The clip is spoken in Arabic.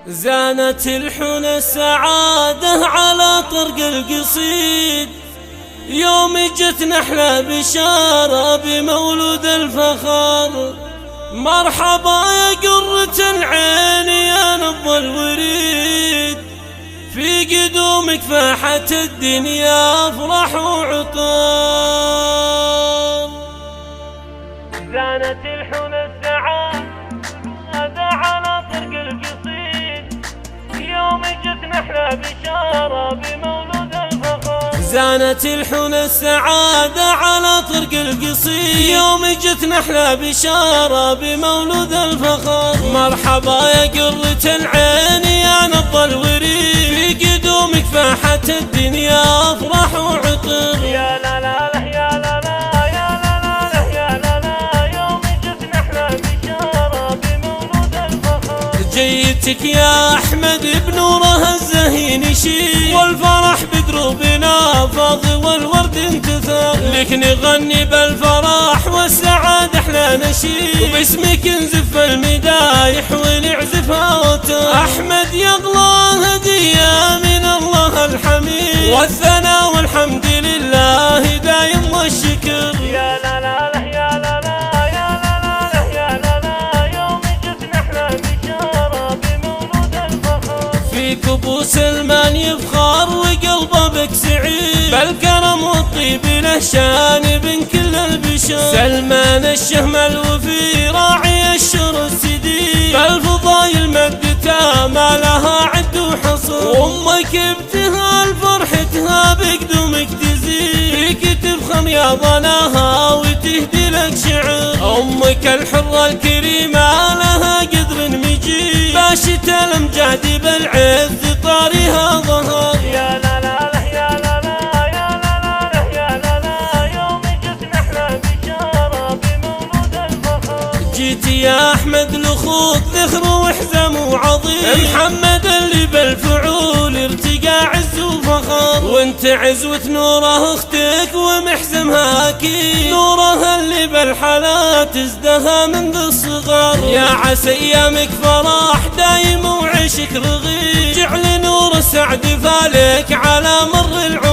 زانت الحنى السعادة على طرق القصيد، يوم جتنا احلى بشارة بمولود الفخر. مرحبا يا قرة العين يا نبض الوريد، في قدومك فاحت الدنيا افرح وعطار. زانت الحنى السعادة على طرق القصيد، يوم جتنا احلى بشارة بمولود الفخر. زانت الحنى السعادة على طرق القصيد، يوم جتنا احلى بشارة بمولود الفخر. مرحبا يا قرة العين يا نبض الوريد، في قدومك فاحت الدنيا افرح وعطر. يا لا لا لا يا لا لا يا لا لا يا لا لا، يوم جتنا احلى بشارة بمولود الفخر. جيتك يا احمد بنوره الزهين يشيل، والفرح بدروبنا فاض والورد انتثر. لك نغني بالفرح والسعادة احنا نشيد، وباسمك نزف المدايح ونعزفها وتر. احمد يغلى هدية من الله الحميد، والثناء والحمد لله دايم والشكر. يا لا لا لا يا لا لا يا لا لا يا لا لا، يوم جتنا احلى بشارة بمولود الفخر. فيك ابو سلمان يفخر وقلبه بك سعيد، بالكرم والطيب له شان بين كل البشر. سلمان الشهم الوفي راعي الشر السديد، بالفضايل مدتها ما لها عد وحصر. وامك ابتهال فرحتها بقدومك تزيد، فيك تفخم يا ظناها وتهدي لك شعر. امك الحرة الكريمة لها قدر مجيد، باشت الامجاد بالعز طارها ظهر. يا لا لا لا يا لا لا يا لا لا يا لا لا، يوم جتنا احلى بشارة بمولود الفخر. جيت يا احمد لاخوك ذخر وحزم وعظيم، محمد اللي بالفعول ارتقى عز وفخر. وانت عزوة نوره اختك ومحزمها اكيد، نوره اللي بالحالات ازدها منذ الصغر. يا عسى ايامك فرح دايم وعيشك رغيد، جعل نور السعد فالك على مر العمر.